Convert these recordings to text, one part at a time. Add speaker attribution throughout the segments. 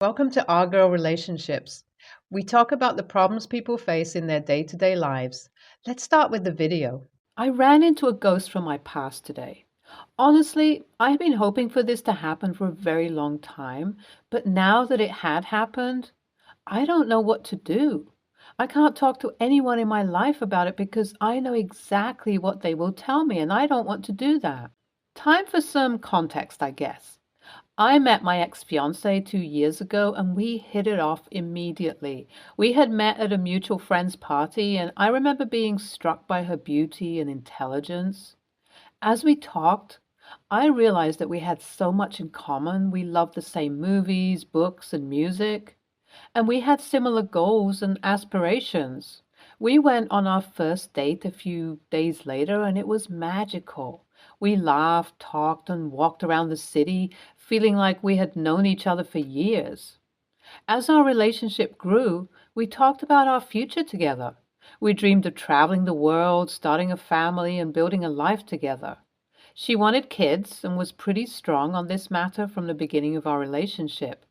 Speaker 1: Welcome to Our Girl Relationships. We talk about the problems people face in their day to day lives. Let's start with the video.
Speaker 2: I ran into a ghost from my past today. Honestly, I have been hoping for this to happen for a very long time, but now that it had happened, I don't know what to do. I can't talk to anyone in my life about it because I know exactly what they will tell me, and I don't want to do that. Time for some context, I guess. I met my ex-fiancé 2 years ago and we hit it off immediately. We had met at a mutual friend's party and I remember being struck by her beauty and intelligence. As we talked, I realized that we had so much in common. We loved the same movies, books, and music, and we had similar goals and aspirations. We went on our first date a few days later, and it was magical. We laughed, talked, and walked around the city, feeling like we had known each other for years. As our relationship grew, we talked about our future together. We dreamed of traveling the world, starting a family, and building a life together. She wanted kids and was pretty strong on this matter from the beginning of our relationship.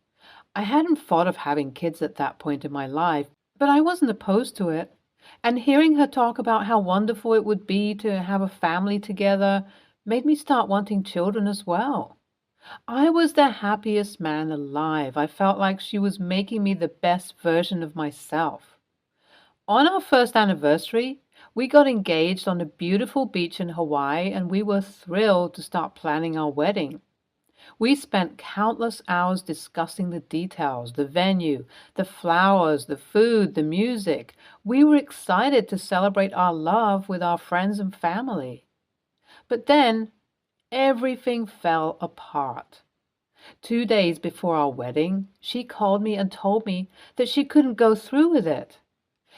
Speaker 2: I hadn't thought of having kids at that point in my life, but I wasn't opposed to it. And hearing her talk about how wonderful it would be to have a family together made me start wanting children as well. I was the happiest man alive. I felt like she was making me the best version of myself. On our first anniversary, we got engaged on a beautiful beach in Hawaii and we were thrilled to start planning our wedding. We spent countless hours discussing the details, the venue, the flowers, the food, the music. We were excited to celebrate our love with our friends and family. But then everything fell apart. 2 days before our wedding, she called me and told me that she couldn't go through with it.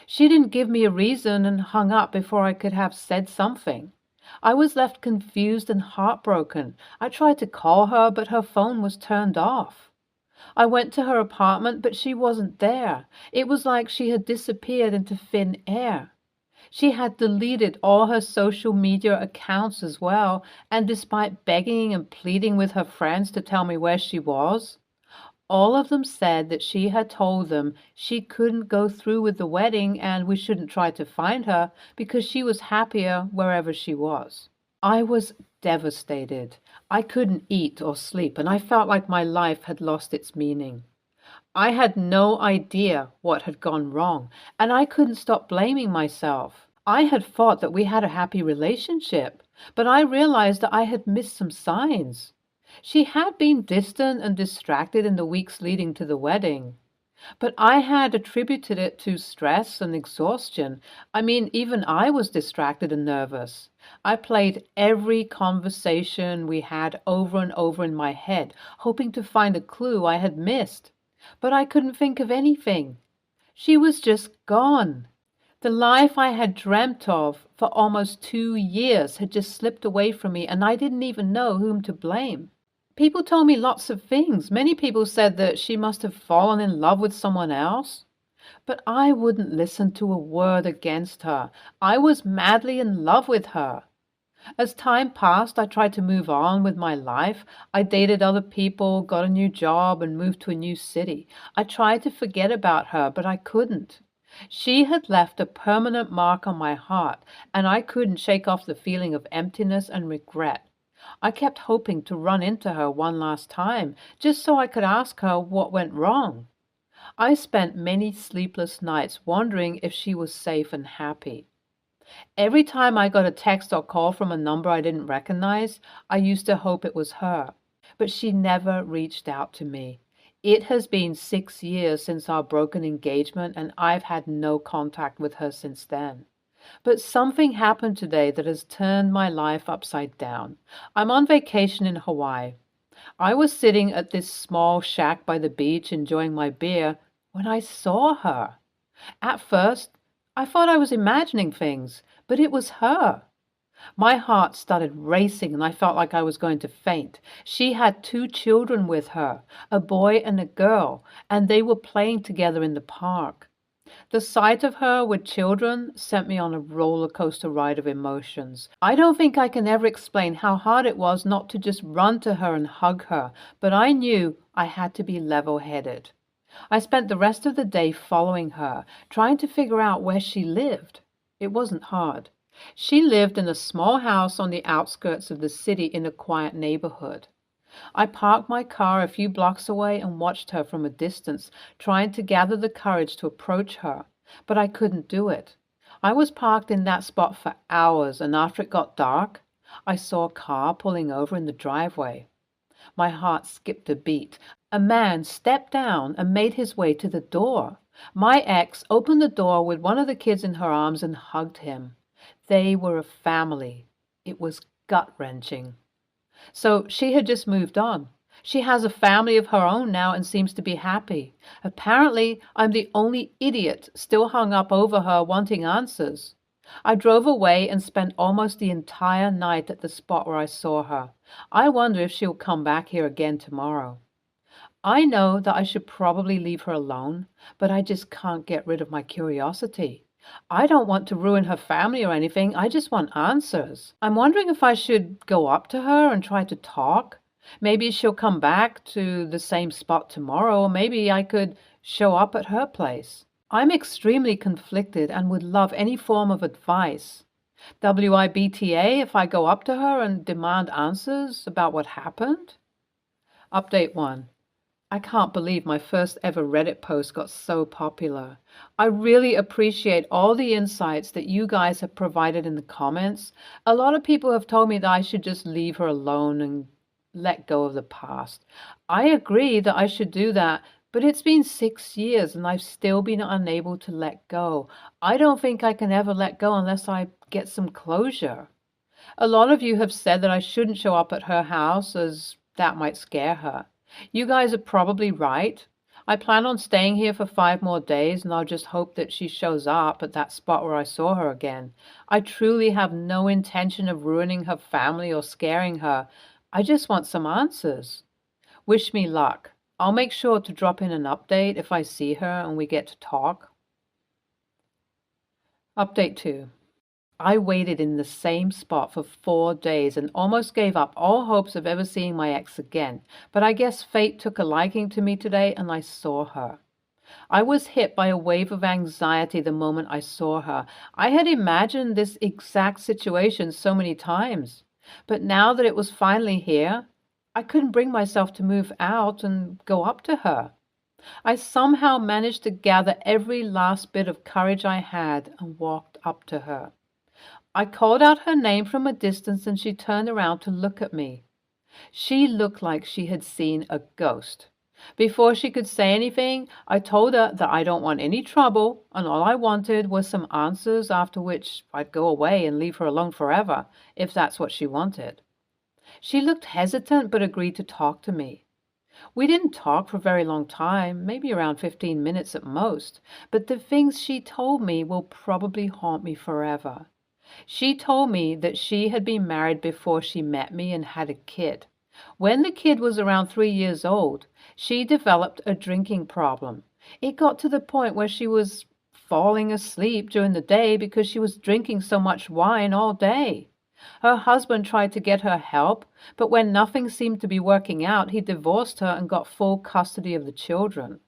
Speaker 2: She didn't give me a reason and hung up before I could have said something. I was left confused and heartbroken. I tried to call her, but her phone was turned off. I went to her apartment, but she wasn't there. It was like she had disappeared into thin air. She had deleted all her social media accounts as well, and despite begging and pleading with her friends to tell me where she was, all of them said that she had told them she couldn't go through with the wedding and we shouldn't try to find her because she was happier wherever she was. I was devastated. I couldn't eat or sleep, and I felt like my life had lost its meaning. I had no idea what had gone wrong, and I couldn't stop blaming myself. I had thought that we had a happy relationship, but I realized that I had missed some signs. She had been distant and distracted in the weeks leading to the wedding, but I had attributed it to stress and exhaustion. I mean, even I was distracted and nervous. I played every conversation we had over and over in my head, hoping to find a clue I had missed, but I couldn't think of anything. She was just gone. The life I had dreamt of for almost 2 years had just slipped away from me, and I didn't even know whom to blame. People told me lots of things. Many people said that she must have fallen in love with someone else. But I wouldn't listen to a word against her. I was madly in love with her. As time passed, I tried to move on with my life. I dated other people, got a new job, and moved to a new city. I tried to forget about her, but I couldn't. She had left a permanent mark on my heart, and I couldn't shake off the feeling of emptiness and regret. I kept hoping to run into her one last time, just so I could ask her what went wrong. I spent many sleepless nights wondering if she was safe and happy. Every time I got a text or call from a number I didn't recognize, I used to hope it was her. But she never reached out to me. It has been 6 years since our broken engagement, and I've had no contact with her since then. But something happened today that has turned my life upside down. I'm on vacation in Hawaii. I was sitting at this small shack by the beach enjoying my beer when I saw her. At first, I thought I was imagining things, but it was her. My heart started racing and I felt like I was going to faint. She had 2 children with her, a boy and a girl, and they were playing together in the park. The sight of her with children sent me on a roller coaster ride of emotions. I don't think I can ever explain how hard it was not to just run to her and hug her, but I knew I had to be level-headed. I spent the rest of the day following her, trying to figure out where she lived. It wasn't hard. She lived in a small house on the outskirts of the city in a quiet neighborhood. I parked my car a few blocks away and watched her from a distance, trying to gather the courage to approach her, but I couldn't do it. I was parked in that spot for hours, and after it got dark, I saw a car pulling over in the driveway. My heart skipped a beat. A man stepped down and made his way to the door. My ex opened the door with one of the kids in her arms and hugged him. They were a family. It was gut-wrenching. So she had just moved on. She has a family of her own now and seems to be happy. Apparently, I'm the only idiot still hung up over her wanting answers. I drove away and spent almost the entire night at the spot where I saw her. I wonder if she'll come back here again tomorrow. I know that I should probably leave her alone, but I just can't get rid of my curiosity. I don't want to ruin her family or anything. I just want answers. I'm wondering if I should go up to her and try to talk. Maybe she'll come back to the same spot tomorrow, or maybe I could show up at her place. I'm extremely conflicted and would love any form of advice. WIBTA if I go up to her and demand answers about what happened? Update 1. I can't believe my first ever Reddit post got so popular. I really appreciate all the insights that you guys have provided in the comments. A lot of people have told me that I should just leave her alone and let go of the past. I agree that I should do that, but it's been 6 years and I've still been unable to let go. I don't think I can ever let go unless I get some closure. A lot of you have said that I shouldn't show up at her house as that might scare her. You guys are probably right. I plan on staying here for 5 more days, and I'll just hope that she shows up at that spot where I saw her again. I truly have no intention of ruining her family or scaring her. I just want some answers. Wish me luck. I'll make sure to drop in an update if I see her and we get to talk. Update 2. I waited in the same spot for 4 days and almost gave up all hopes of ever seeing my ex again, but I guess fate took a liking to me today and I saw her. I was hit by a wave of anxiety the moment I saw her. I had imagined this exact situation so many times, but now that it was finally here, I couldn't bring myself to move out and go up to her. I somehow managed to gather every last bit of courage I had and walked up to her. I called out her name from a distance and she turned around to look at me. She looked like she had seen a ghost. Before she could say anything, I told her that I don't want any trouble and all I wanted was some answers, after which I'd go away and leave her alone forever, if that's what she wanted. She looked hesitant but agreed to talk to me. We didn't talk for a very long time, maybe around 15 minutes at most, but the things she told me will probably haunt me forever. She told me that she had been married before she met me and had a kid. When the kid was around 3 years old, she developed a drinking problem. It got to the point where she was falling asleep during the day because she was drinking so much wine all day. Her husband tried to get her help, but when nothing seemed to be working out, he divorced her and got full custody of the children.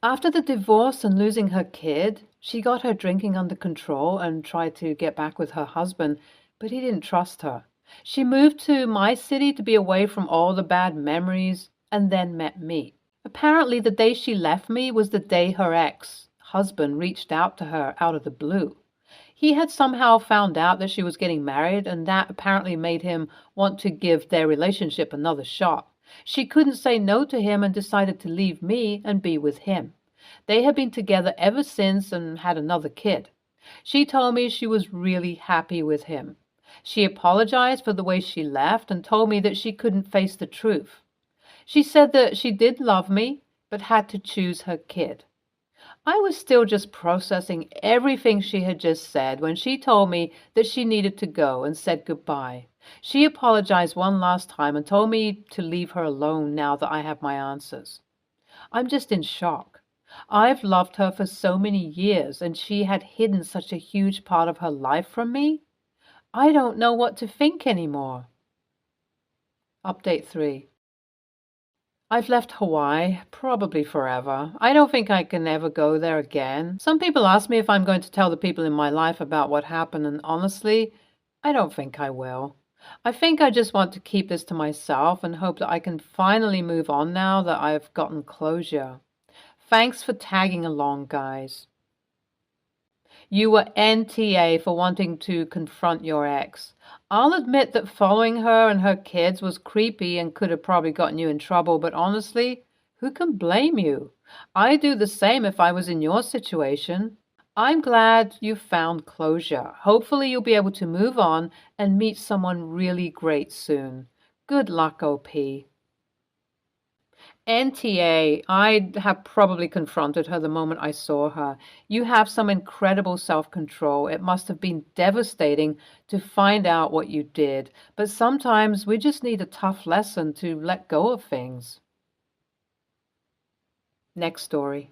Speaker 2: After the divorce and losing her kid, she got her drinking under control and tried to get back with her husband, but he didn't trust her. She moved to my city to be away from all the bad memories and then met me. Apparently, the day she left me was the day her ex-husband reached out to her out of the blue. He had somehow found out that she was getting married, and that apparently made him want to give their relationship another shot. She couldn't say no to him and decided to leave me and be with him. They had been together ever since and had another kid. She told me she was really happy with him. She apologized for the way she left and told me that she couldn't face the truth. She said that she did love me, but had to choose her kid. I was still just processing everything she had just said when she told me that she needed to go and said goodbye. She apologized one last time and told me to leave her alone now that I have my answers. I'm just in shock. I've loved her for so many years, and she had hidden such a huge part of her life from me. I don't know what to think anymore. Update 3. I've left Hawaii, probably forever. I don't think I can ever go there again. Some people ask me if I'm going to tell the people in my life about what happened, and honestly, I don't think I will. I think I just want to keep this to myself and hope that I can finally move on now that I've gotten closure. Thanks for tagging along, guys. You were NTA for wanting to confront your ex. I'll admit that following her and her kids was creepy and could have probably gotten you in trouble, but honestly, who can blame you? I'd do the same if I was in your situation. I'm glad you found closure. Hopefully, you'll be able to move on and meet someone really great soon. Good luck, OP. NTA, I'd have probably confronted her the moment I saw her. You have some incredible self-control. It must have been devastating to find out what you did, but sometimes we just need a tough lesson to let go of things. Next story.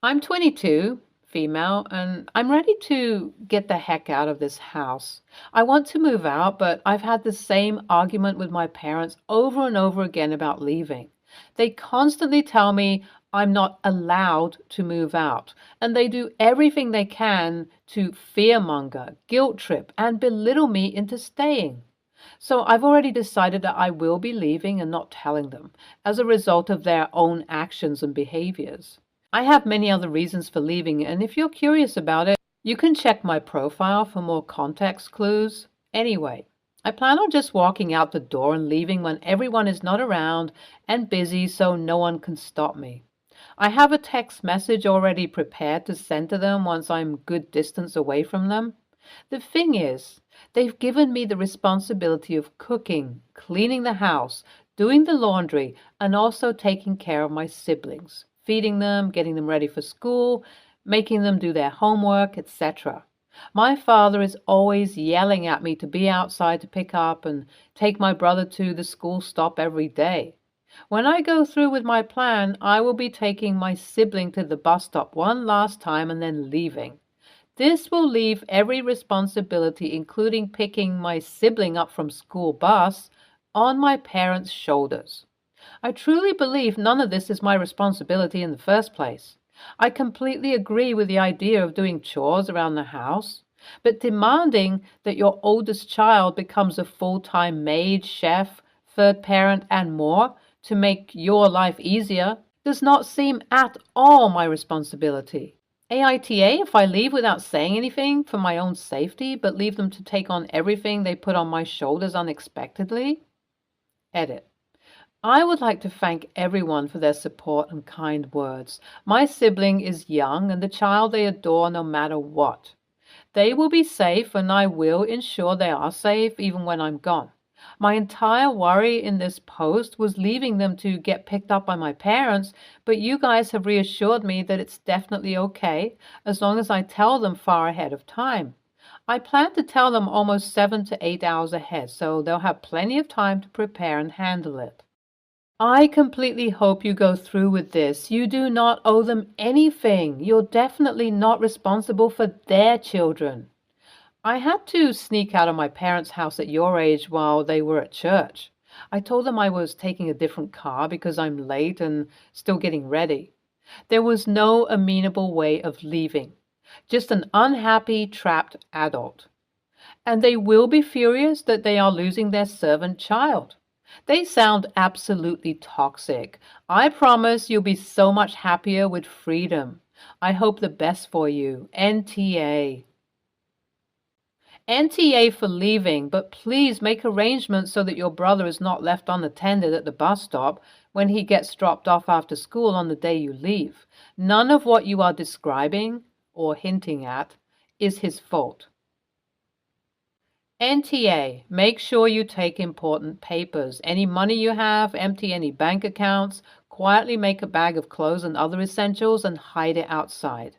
Speaker 2: I'm 22, female, and I'm ready to get the heck out of this house. I want to move out, but I've had the same argument with my parents over and over again about leaving. They constantly tell me I'm not allowed to move out, and they do everything they can to fearmonger, guilt trip, and belittle me into staying. So I've already decided that I will be leaving and not telling them as a result of their own actions and behaviors. I have many other reasons for leaving, and if you're curious about it, you can check my profile for more context clues. Anyway, I plan on just walking out the door and leaving when everyone is not around and busy so no one can stop me. I have a text message already prepared to send to them once I'm good distance away from them. The thing is, they've given me the responsibility of cooking, cleaning the house, doing the laundry, and also taking care of my siblings, feeding them, getting them ready for school, making them do their homework, etc. My father is always yelling at me to be outside to pick up and take my brother to the school stop every day. When I go through with my plan, I will be taking my sibling to the bus stop one last time and then leaving. This will leave every responsibility, including picking my sibling up from school bus, on my parents' shoulders. I truly believe none of this is my responsibility in the first place. I completely agree with the idea of doing chores around the house, but demanding that your oldest child becomes a full-time maid, chef, third parent, and more to make your life easier does not seem at all my responsibility. AITA if I leave without saying anything for my own safety, but leave them to take on everything they put on my shoulders unexpectedly? Edit. I would like to thank everyone for their support and kind words. My sibling is young and the child they adore no matter what. They will be safe and I will ensure they are safe even when I'm gone. My entire worry in this post was leaving them to get picked up by my parents, but you guys have reassured me that it's definitely okay as long as I tell them far ahead of time. I plan to tell them almost 7 to 8 hours ahead, so they'll have plenty of time to prepare and handle it. I completely hope you go through with this. You do not owe them anything. You're definitely not responsible for their children. I had to sneak out of my parents' house at your age while they were at church. I told them I was taking a different car because I'm late and still getting ready. There was no amenable way of leaving, just an unhappy, trapped adult. And they will be furious that they are losing their servant child. They sound absolutely toxic. I promise you'll be so much happier with freedom. I hope the best for you. NTA. NTA for leaving, but please make arrangements so that your brother is not left unattended at the bus stop when he gets dropped off after school on the day you leave. None of what you are describing or hinting at is his fault. NTA, make sure you take important papers. Any money you have, empty any bank accounts, quietly make a bag of clothes and other essentials and hide it outside.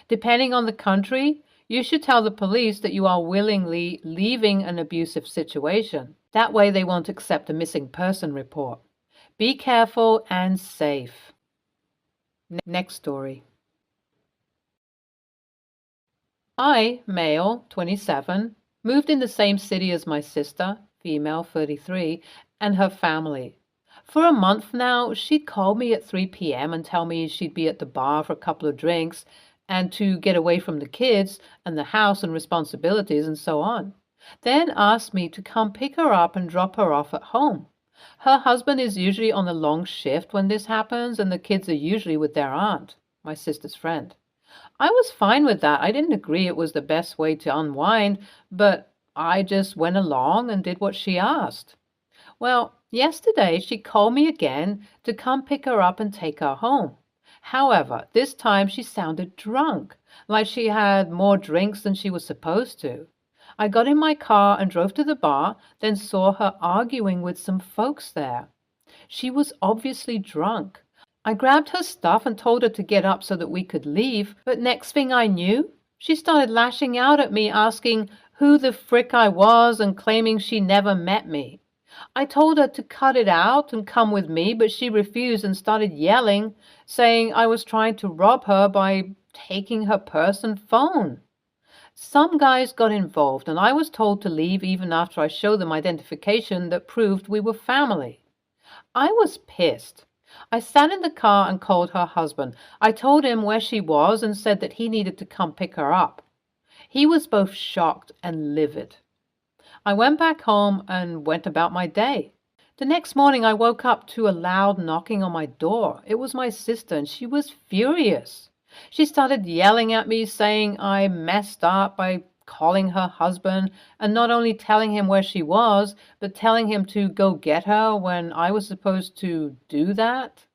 Speaker 2: Depending on the country, you should tell the police that you are willingly leaving an abusive situation. That way they won't accept a missing person report. Be careful and safe. Next story. I, male, 27, moved in the same city as my sister, female, 33, and her family. For a month now, she'd call me at 3 p.m. and tell me she'd be at the bar for a couple of drinks and to get away from the kids and the house and responsibilities and so on. Then ask me to come pick her up and drop her off at home. Her husband is usually on a long shift when this happens, and the kids are usually with their aunt, my sister's friend. I was fine with that. I didn't agree it was the best way to unwind, but I just went along and did what she asked. Well, yesterday she called me again to come pick her up and take her home. However, this time she sounded drunk, like she had more drinks than she was supposed to. I got in my car and drove to the bar, then saw her arguing with some folks there. She was obviously drunk. I grabbed her stuff and told her to get up so that we could leave, but next thing I knew, she started lashing out at me, asking who the frick I was and claiming she never met me. I told her to cut it out and come with me, but she refused and started yelling, saying I was trying to rob her by taking her purse and phone. Some guys got involved, and I was told to leave even after I showed them identification that proved we were family. I was pissed. I sat in the car and called her husband. I told him where she was and said that he needed to come pick her up. He was both shocked and livid. I went back home and went about my day. The next morning I woke up to a loud knocking on my door. It was my sister, and she was furious. She started yelling at me, saying I messed up by calling her husband and not only telling him where she was, but telling him to go get her when I was supposed to do that.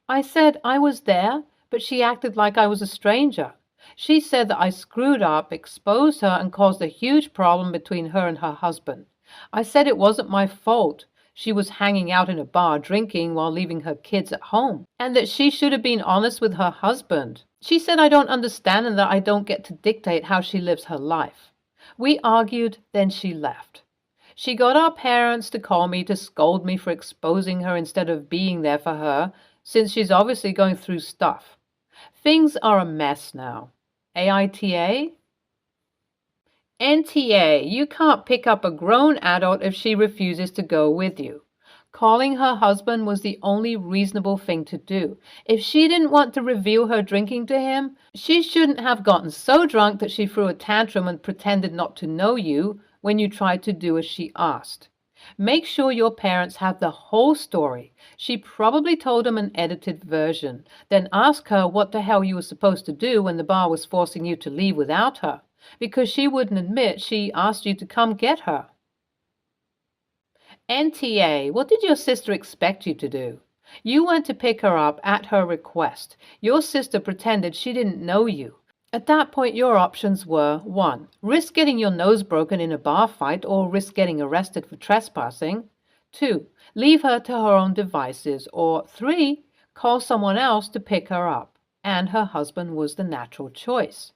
Speaker 2: I said I was there, but she acted like I was a stranger. She said that I screwed up, exposed her, and caused a huge problem between her and her husband. I said it wasn't my fault. She was hanging out in a bar drinking while leaving her kids at home, and that she should have been honest with her husband. She said I don't understand and that I don't get to dictate how she lives her life. We argued, then she left. She got our parents to call me to scold me for exposing her instead of being there for her, since she's obviously going through stuff. Things are a mess now. AITA? NTA, you can't pick up a grown adult if she refuses to go with you. Calling her husband was the only reasonable thing to do. If she didn't want to reveal her drinking to him, she shouldn't have gotten so drunk that she threw a tantrum and pretended not to know you when you tried to do as she asked. Make sure your parents have the whole story. She probably told them an edited version. Then ask her what the hell you were supposed to do when the bar was forcing you to leave without her, because she wouldn't admit she asked you to come get her. NTA, what did your sister expect you to do? You went to pick her up at her request. Your sister pretended she didn't know you. At that point, your options were 1. Risk getting your nose broken in a bar fight or risk getting arrested for trespassing. 2. Leave her to her own devices. Or 3. Call someone else to pick her up. And her husband was the natural choice.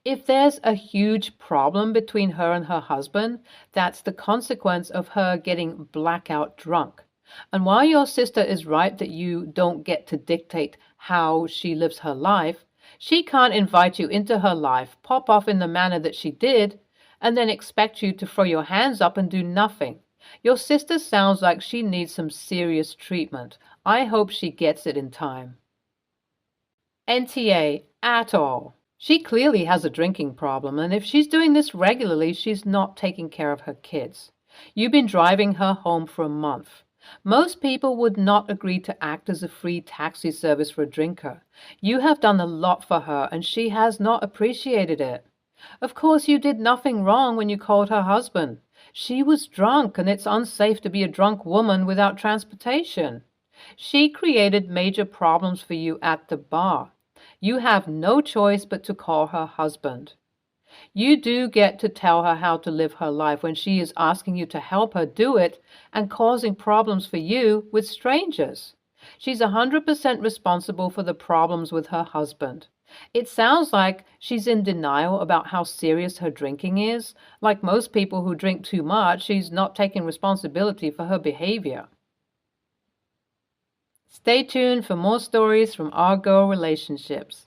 Speaker 2: If there's a huge problem between her and her husband, that's the consequence of her getting blackout drunk. And while your sister is right that you don't get to dictate how she lives her life, she can't invite you into her life, pop off in the manner that she did, and then expect you to throw your hands up and do nothing. Your sister sounds like she needs some serious treatment. I hope she gets it in time. NTA, at all. She clearly has a drinking problem, and if she's doing this regularly, she's not taking care of her kids. You've been driving her home for a month. Most people would not agree to act as a free taxi service for a drinker. You have done a lot for her, and she has not appreciated it. Of course, you did nothing wrong when you called her husband. She was drunk, and it's unsafe to be a drunk woman without transportation. She created major problems for you at the bar. You have no choice but to call her husband. You do get to tell her how to live her life when she is asking you to help her do it and causing problems for you with strangers. She's 100% responsible for the problems with her husband. It sounds like she's in denial about how serious her drinking is. Like most people who drink too much, she's not taking responsibility for her behavior. Stay tuned for more stories from our girl relationships.